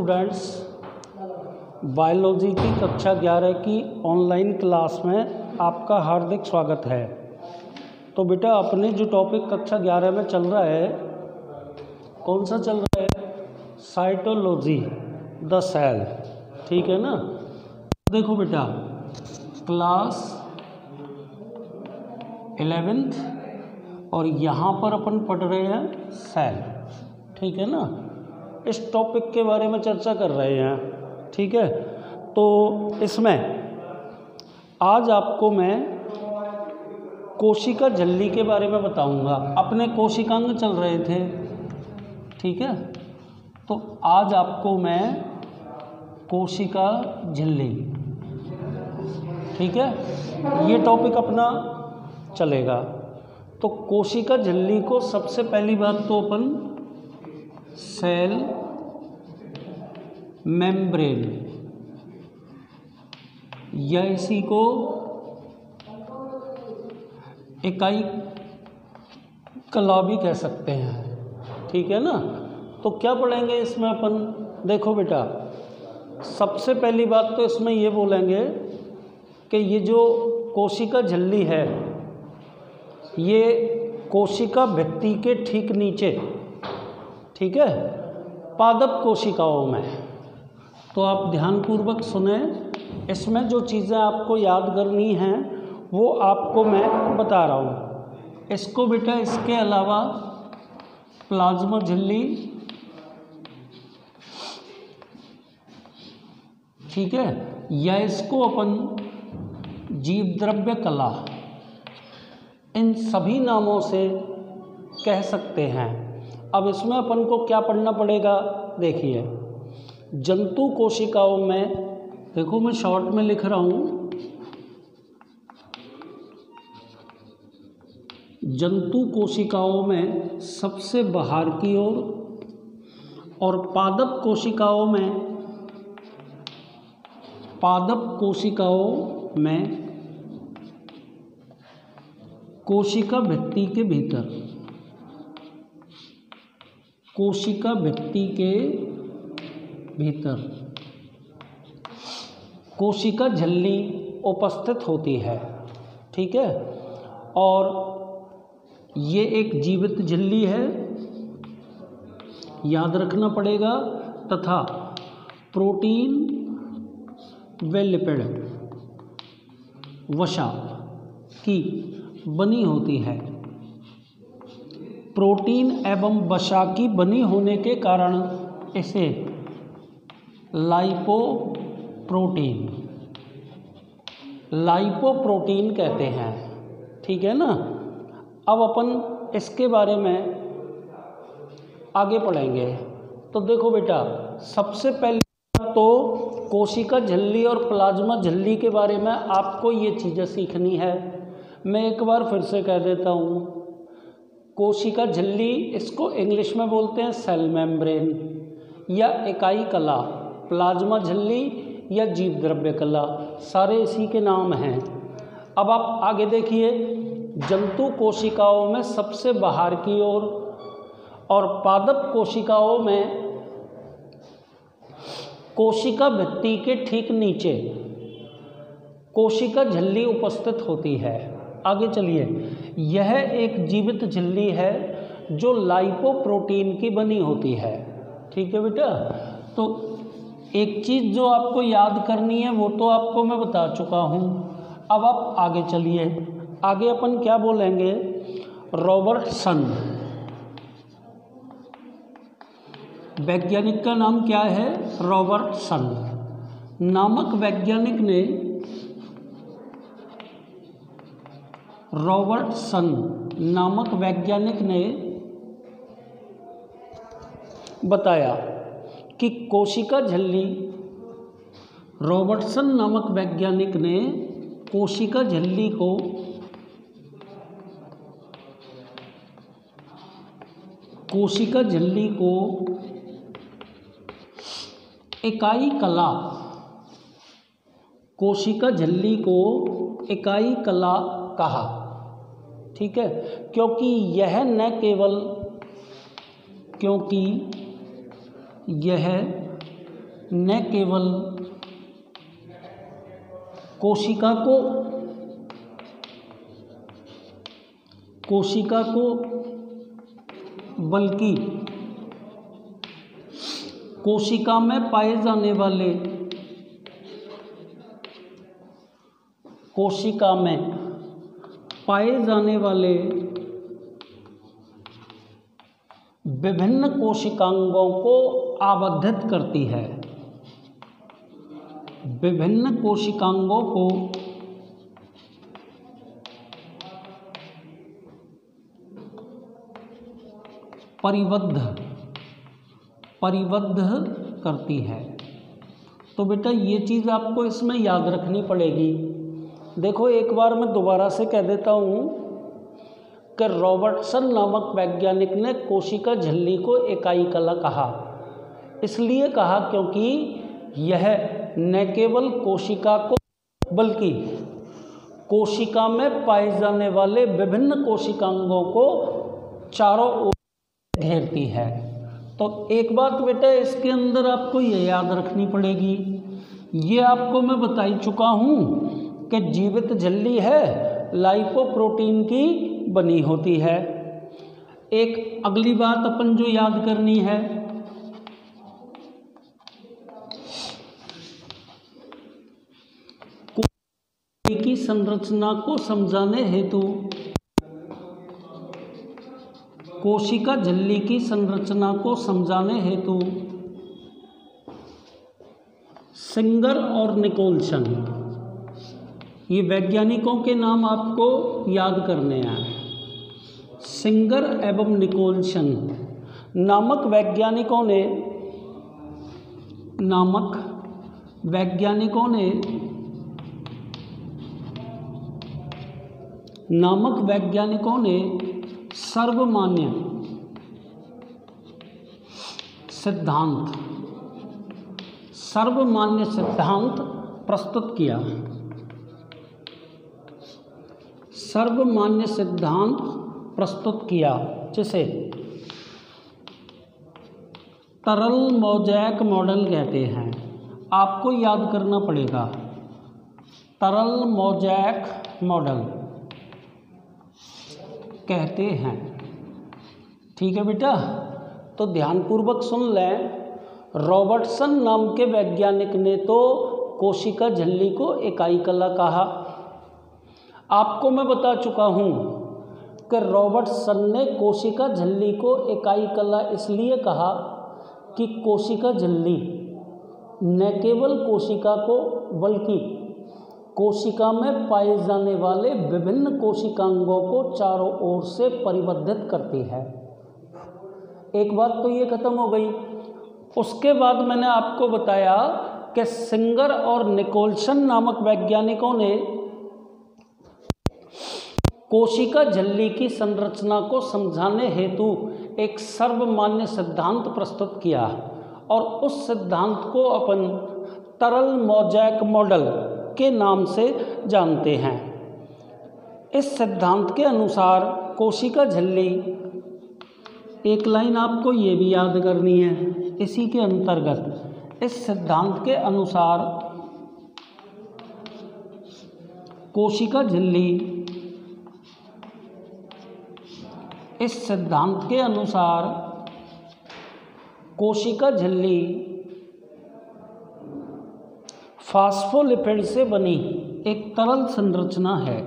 Students, biology की कक्षा 11 की ऑनलाइन क्लास में आपका हार्दिक स्वागत है। तो बेटा अपने जो टॉपिक कक्षा 11 में चल रहा है, कौन सा चल रहा है? साइटोलॉजी द सेल, ठीक है ना। देखो बेटा, क्लास 11th और यहाँ पर अपन पढ़ रहे हैं सेल, ठीक है ना। इस टॉपिक के बारे में चर्चा कर रहे हैं, ठीक है। तो इसमें आज आपको मैं कोशिका झिल्ली के बारे में बताऊंगा। अपने कोशिकांग चल रहे थे, ठीक है। तो आज आपको मैं कोशिका झिल्ली, ठीक है, ये टॉपिक अपना चलेगा। तो कोशिका झिल्ली को सबसे पहली बात तो अपन सेल मेम्ब्रेन या इसी को इकाई कला भी कह सकते हैं, ठीक है ना। तो क्या पढ़ेंगे इसमें अपन? देखो बेटा, सबसे पहली बात तो इसमें ये बोलेंगे कि ये जो कोशिका झिल्ली है, ये कोशिका भित्ति के ठीक नीचे, ठीक है, पादप कोशिकाओं में। तो आप ध्यानपूर्वक सुने, इसमें जो चीज़ें आपको याद करनी हैं वो आपको मैं बता रहा हूँ। इसको बेटा इसके अलावा प्लाज्मा झिल्ली, ठीक है, या इसको अपन जीव द्रव्य कला, इन सभी नामों से कह सकते हैं। अब इसमें अपन को क्या पढ़ना पड़ेगा? देखिए, जंतु कोशिकाओं में, देखो मैं शॉर्ट में लिख रहा हूँ, जंतु कोशिकाओं में सबसे बाहर की ओर और पादप कोशिकाओं में कोशिका भित्ति के भीतर, कोशिका भित्ति के भीतर कोशिका झिल्ली उपस्थित होती है, ठीक है। और ये एक जीवित झिल्ली है, याद रखना पड़ेगा, तथा प्रोटीन व लिपिड वसा की बनी होती है। प्रोटीन एवं वसा की बनी होने के कारण इसे लाइपोप्रोटीन कहते हैं, ठीक है ना। अब अपन इसके बारे में आगे पढ़ेंगे। तो देखो बेटा, सबसे पहले तो कोशिका झिल्ली और प्लाज्मा झिल्ली के बारे में आपको ये चीज़ें सीखनी है। मैं एक बार फिर से कह देता हूँ, कोशिका झिल्ली, इसको इंग्लिश में बोलते हैं सेल मेम्ब्रेन या इकाई कला, प्लाज्मा झिल्ली या जीव द्रव्य कला, सारे इसी के नाम हैं। अब आप आगे देखिए, जंतु कोशिकाओं में सबसे बाहर की ओर और पादप कोशिकाओं में कोशिका भित्ति के ठीक नीचे कोशिका झिल्ली उपस्थित होती है। आगे चलिए, यह एक जीवित झिल्ली है जो लाइपोप्रोटीन की बनी होती है, ठीक है बेटा। तो एक चीज़ जो आपको याद करनी है वो तो आपको मैं बता चुका हूँ। अब आप आगे चलिए, आगे अपन क्या बोलेंगे? रॉबर्टसन, वैज्ञानिक का नाम क्या है? रॉबर्टसन नामक वैज्ञानिक ने बताया कि कोशिका झिल्ली, रॉबर्टसन नामक वैज्ञानिक ने कोशिका झिल्ली को इकाई कला, कोशिका झिल्ली को इकाई कला कहा, ठीक है। क्योंकि यह न केवल कोशिका को बल्कि कोशिका में पाए जाने वाले विभिन्न कोशिकांगों को आबद्धित करती है। विभिन्न कोशिकांगों को परिबद्ध करती है। तो बेटा ये चीज़ आपको इसमें याद रखनी पड़ेगी। देखो एक बार मैं दोबारा से कह देता हूँ कि रॉबर्टसन नामक वैज्ञानिक ने कोशिका झिल्ली को इकाई कला कहा। इसलिए कहा क्योंकि यह न केवल कोशिका को बल्कि कोशिका में पाए जाने वाले विभिन्न कोशिकांगों को चारों ओर घेरती है। तो एक बात बेटा इसके अंदर आपको ये याद रखनी पड़ेगी, ये आपको मैं बता ही चुका हूँ कि जीवित झिल्ली है लाइपोप्रोटीन की बनी होती है। एक अगली बात अपन जो याद करनी है, कोशिका की संरचना को समझाने हेतु कोशिका झिल्ली की संरचना को समझाने हेतु सिंगर और निकोल्सन, ये वैज्ञानिकों के नाम आपको याद करने हैं। सिंगर एवं निकोल्सन नामक वैज्ञानिकों ने सर्वमान्य सिद्धांत प्रस्तुत किया। सर्वमान्य सिद्धांत प्रस्तुत किया जिसे तरल मोज़ेक मॉडल कहते हैं। आपको याद करना पड़ेगा, तरल मोज़ेक मॉडल कहते हैं। ठीक है बेटा, तो ध्यानपूर्वक सुन लें। रॉबर्टसन नाम के वैज्ञानिक ने तो कोशिका झिल्ली को इकाई कला कहा। आपको मैं बता चुका हूँ कि रॉबर्टसन ने कोशिका झिल्ली को इकाई कला इसलिए कहा कि कोशिका झिल्ली न केवल कोशिका को बल्कि कोशिका में पाए जाने वाले विभिन्न कोशिकांगों को चारों ओर से परिबद्धित करती है। एक बात तो ये खत्म हो गई। उसके बाद मैंने आपको बताया कि सिंगर और निकोल्सन नामक वैज्ञानिकों ने कोशिका झिल्ली की संरचना को समझाने हेतु एक सर्वमान्य सिद्धांत प्रस्तुत किया और उस सिद्धांत को अपन तरल मोज़ेक मॉडल के नाम से जानते हैं। इस सिद्धांत के अनुसार कोशिका झिल्ली, एक लाइन आपको ये भी याद करनी है इसी के अंतर्गत, इस सिद्धांत के अनुसार कोशिका झिल्ली, इस सिद्धांत के अनुसार कोशिका झिल्ली फास्फोलिपिड से बनी एक तरल संरचना है।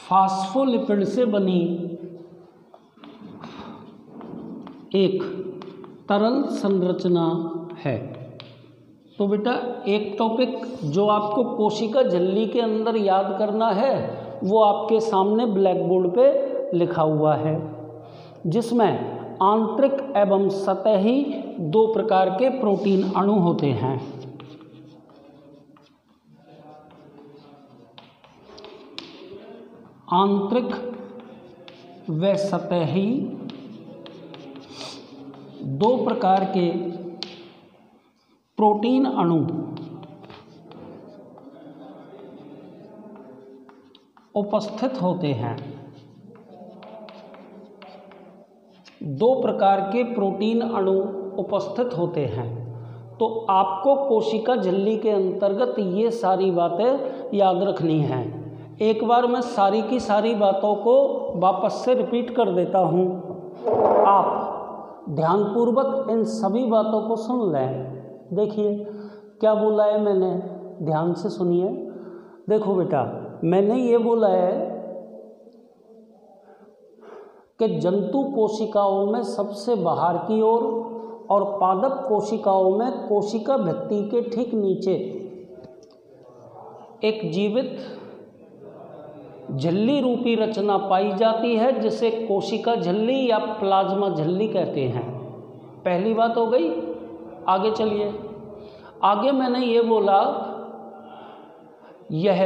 फास्फोलिपिड से बनी एक तरल संरचना है। तो बेटा एक टॉपिक जो आपको कोशिका झिल्ली के अंदर याद करना है वो आपके सामने ब्लैक बोर्ड पे लिखा हुआ है, जिसमें आंतरिक एवं सतही दो प्रकार के प्रोटीन अणु होते हैं। आंतरिक व सतही दो प्रकार के प्रोटीन अणु उपस्थित होते हैं। दो प्रकार के प्रोटीन अणु उपस्थित होते हैं। तो आपको कोशिका झिल्ली के अंतर्गत ये सारी बातें याद रखनी हैं। एक बार मैं सारी की सारी बातों को वापस से रिपीट कर देता हूँ, आप ध्यानपूर्वक इन सभी बातों को सुन लें। देखिए क्या बोला है मैंने, ध्यान से सुनिए। देखो बेटा, मैंने ये बोला है कि जंतु कोशिकाओं में सबसे बाहर की ओर और पादप कोशिकाओं में कोशिका भित्ति के ठीक नीचे एक जीवित झिल्ली रूपी रचना पाई जाती है, जिसे कोशिका झिल्ली या प्लाज्मा झिल्ली कहते हैं। पहली बात हो गई। आगे चलिए। आगे मैंने ये बोला, यह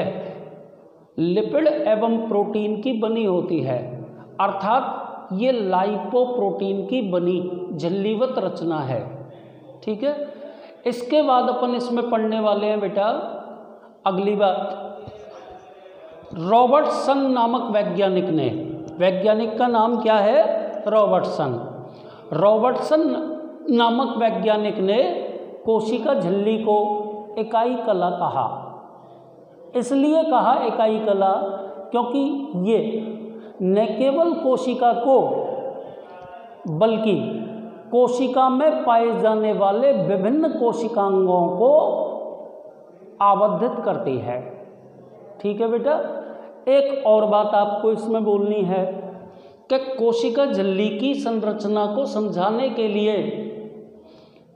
लिपिड एवं प्रोटीन की बनी होती है, अर्थात ये लाइपोप्रोटीन की बनी झिल्लीवत रचना है। ठीक है। इसके बाद अपन इसमें पढ़ने वाले हैं बेटा अगली बात, रॉबर्टसन नामक वैज्ञानिक ने, वैज्ञानिक का नाम क्या है, रॉबर्टसन। रॉबर्टसन नामक वैज्ञानिक ने कोशिका झिल्ली को इकाई कला कहा। इसलिए कहा इकाई कला क्योंकि ये न केवल कोशिका को बल्कि कोशिका में पाए जाने वाले विभिन्न कोशिकांगों को आबद्धित करती है। ठीक है बेटा। एक और बात आपको इसमें बोलनी है कि कोशिका झिल्ली की संरचना को समझाने के लिए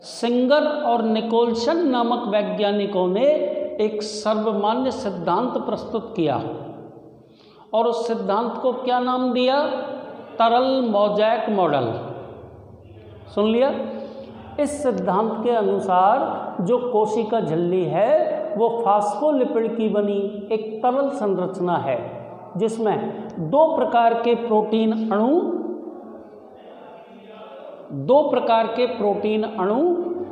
सिंगर और निकोलसन नामक वैज्ञानिकों ने एक सर्वमान्य सिद्धांत प्रस्तुत किया और उस सिद्धांत को क्या नाम दिया, तरल मोज़ेक मॉडल। सुन लिया। इस सिद्धांत के अनुसार जो कोशिका झिल्ली है वो फास्फोलिपिड की बनी एक तरल संरचना है, जिसमें दो प्रकार के प्रोटीन अणु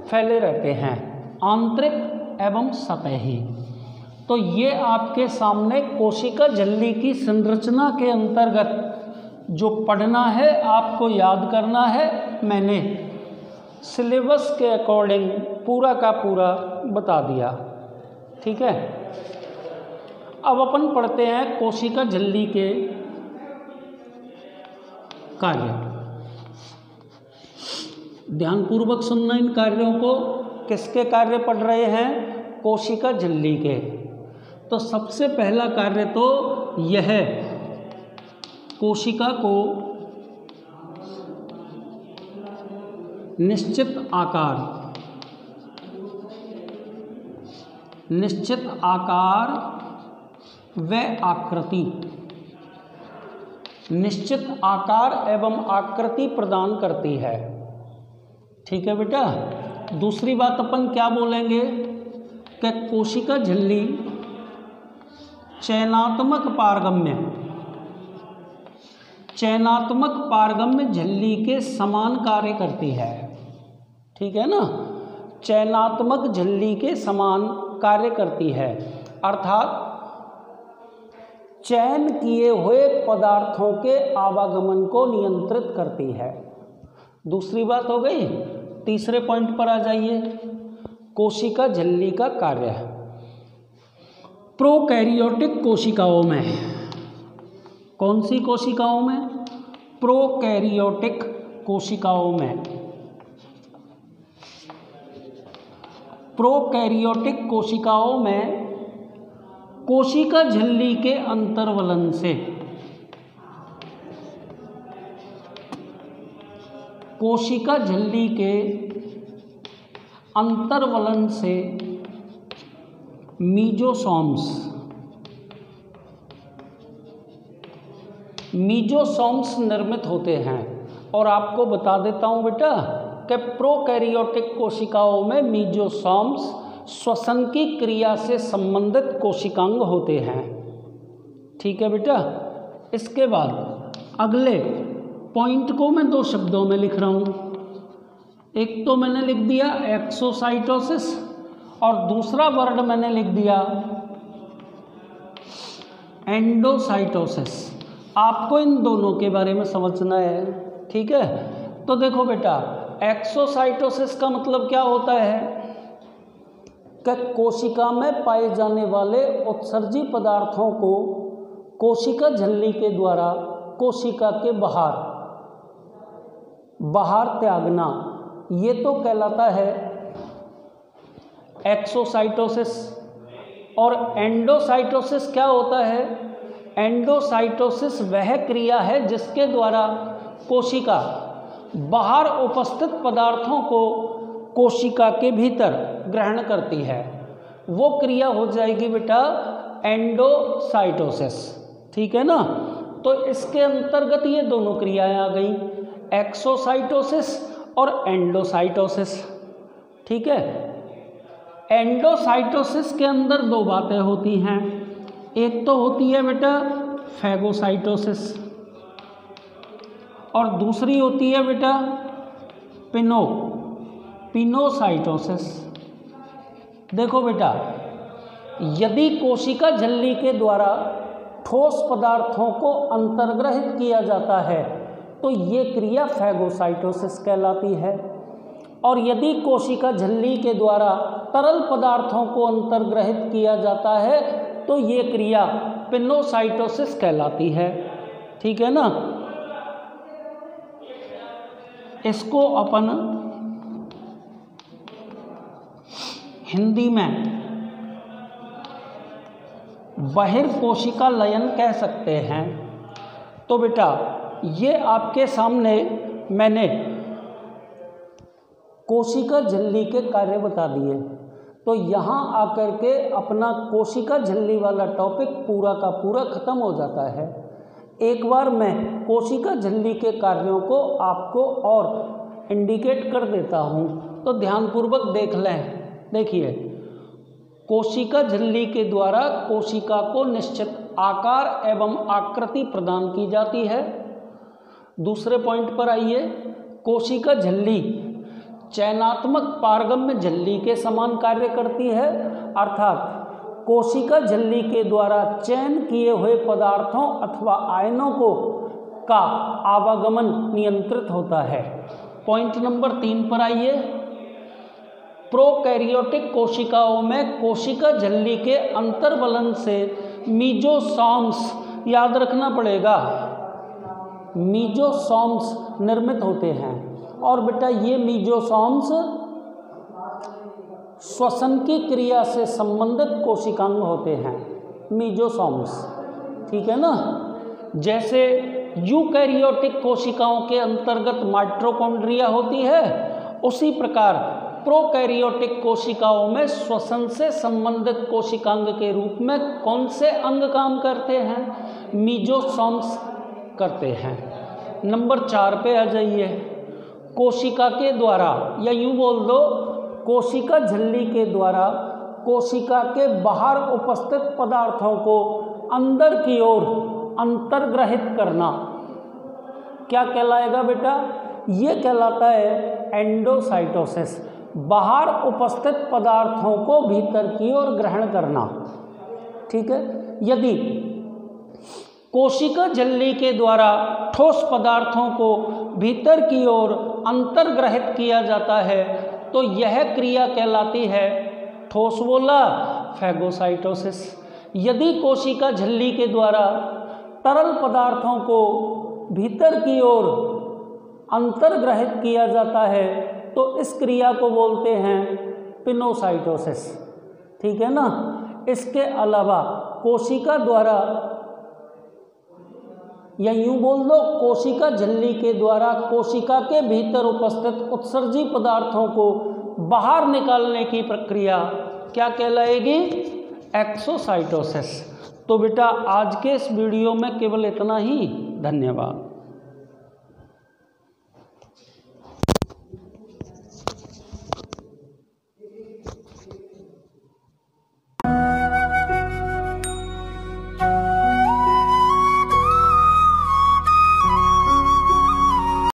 फैले रहते हैं, आंतरिक एवं सतही। तो ये आपके सामने कोशिका झिल्ली की संरचना के अंतर्गत जो पढ़ना है, आपको याद करना है, मैंने सिलेबस के अकॉर्डिंग पूरा का पूरा बता दिया। ठीक है। अब अपन पढ़ते हैं कोशिका झिल्ली के कार्य। ध्यानपूर्वक सुनना इन कार्यों को। किसके कार्य पढ़ रहे हैं, कोशिका झिल्ली के। तो सबसे पहला कार्य तो यह कोशिका को निश्चित आकार व आकृति, निश्चित आकार एवं आकृति प्रदान करती है। ठीक है बेटा। दूसरी बात अपन क्या बोलेंगे कि कोशिका झिल्ली चयनात्मक पारगम्य झिल्ली के समान कार्य करती है। ठीक है ना। चयनात्मक झिल्ली के समान कार्य करती है, अर्थात चयन किए हुए पदार्थों के आवागमन को नियंत्रित करती है। दूसरी बात हो गई। तीसरे पॉइंट पर आ जाइए। कोशिका झिल्ली का कार्य प्रोकैरियोटिक कोशिकाओं में, कौन सी कोशिकाओं में, प्रोकैरियोटिक कोशिकाओं में। प्रोकैरियोटिक कोशिकाओं में कोशिका झिल्ली के अंतर्वलन से मीजोसोम्स निर्मित होते हैं। और आपको बता देता हूं बेटा कि प्रोकैरियोटिक कोशिकाओं में मीजोसोम्स श्वसन की क्रिया से संबंधित कोशिकांग होते हैं। ठीक है बेटा। इसके बाद अगले पॉइंट को मैं दो शब्दों में लिख रहा हूं। एक तो मैंने लिख दिया एक्सोसाइटोसिस और दूसरा वर्ड मैंने लिख दिया एंडोसाइटोसिस। आपको इन दोनों के बारे में समझना है। ठीक है। तो देखो बेटा, एक्सोसाइटोसिस का मतलब क्या होता है कि कोशिका में पाए जाने वाले उत्सर्जी पदार्थों को कोशिका झिल्ली के द्वारा कोशिका के बाहर त्यागना, ये तो कहलाता है एक्सोसाइटोसिस। और एंडोसाइटोसिस क्या होता है? एंडोसाइटोसिस वह क्रिया है जिसके द्वारा कोशिका बाहर उपस्थित पदार्थों को कोशिका के भीतर ग्रहण करती है, वो क्रिया हो जाएगी बेटा एंडोसाइटोसिस। ठीक है ना? तो इसके अंतर्गत ये दोनों क्रियाएं आ गई, एक्सोसाइटोसिस और एंडोसाइटोसिस। ठीक है? एंडोसाइटोसिस के अंदर दो बातें होती हैं, एक तो होती है बेटा फैगोसाइटोसिस और दूसरी होती है बेटा पिनोसाइटोसिस। देखो बेटा, यदि कोशिका झिल्ली के द्वारा ठोस पदार्थों को अंतर्ग्रहित किया जाता है तो ये क्रिया फैगोसाइटोसिस कहलाती है, और यदि कोशिका झिल्ली के द्वारा तरल पदार्थों को अंतर्ग्रहित किया जाता है तो ये क्रिया पिनोसाइटोसिस कहलाती है। ठीक है ना? इसको अपन हिंदी में बहिर्कोशिका लयन कह सकते हैं। तो बेटा, ये आपके सामने मैंने कोशिका झिल्ली के कार्य बता दिए, तो यहाँ आकर के अपना कोशिका झिल्ली वाला टॉपिक पूरा का पूरा खत्म हो जाता है। एक बार मैं कोशिका झिल्ली के कार्यों को आपको और इंडिकेट कर देता हूँ, तो ध्यानपूर्वक देख लें। देखिए, कोशिका झिल्ली के द्वारा कोशिका को निश्चित आकार एवं आकृति प्रदान की जाती है। दूसरे पॉइंट पर आइए, कोशिका झिल्ली चयनात्मक पारगम्य झिल्ली के समान कार्य करती है, अर्थात कोशिका झिल्ली के द्वारा चयन किए हुए पदार्थों अथवा आयनों का आवागमन नियंत्रित होता है। पॉइंट नंबर 3 पर आइए, प्रोकैरियोटिक कोशिकाओं में कोशिका झिल्ली के अंतर्वलन से मीजोसोम्स, याद रखना पड़ेगा, मीजोसोम्स निर्मित होते हैं। और बेटा, ये मीजोसोम्स श्वसन की क्रिया से संबंधित कोशिकांग होते हैं, मीजोसोम्स। ठीक है ना? जैसे यूकैरियोटिक कोशिकाओं के अंतर्गत माइटोकॉन्ड्रिया होती है, उसी प्रकार प्रोकैरियोटिक कोशिकाओं में श्वसन से संबंधित कोशिकांग के रूप में कौन से अंग काम करते हैं? मीजोसोम्स करते हैं। नंबर 4 पे आ जाइए, कोशिका के द्वारा, या यूँ बोल दो कोशिका झिल्ली के द्वारा कोशिका के बाहर उपस्थित पदार्थों को अंदर की ओर अंतर्ग्रहित करना क्या कहलाएगा बेटा? ये कहलाता है एंडोसाइटोसिस। बाहर उपस्थित पदार्थों को भीतर की ओर ग्रहण करना। ठीक है? यदि कोशिका झिल्ली के द्वारा ठोस पदार्थों को भीतर की ओर अंतर्ग्रहित किया जाता है तो यह क्रिया कहलाती है, ठोस बोला, फैगोसाइटोसिस। यदि कोशिका झिल्ली के द्वारा तरल पदार्थों को भीतर की ओर अंतर्ग्रहित किया जाता है तो इस क्रिया को बोलते हैं पिनोसाइटोसिस। ठीक है ना? इसके अलावा कोशिका द्वारा, या यूँ बोल दो कोशिका झिल्ली के द्वारा कोशिका के भीतर उपस्थित उत्सर्जी पदार्थों को बाहर निकालने की प्रक्रिया क्या कहलाएगी? एक्सोसाइटोसिस। तो बेटा, आज के इस वीडियो में केवल इतना ही। धन्यवाद।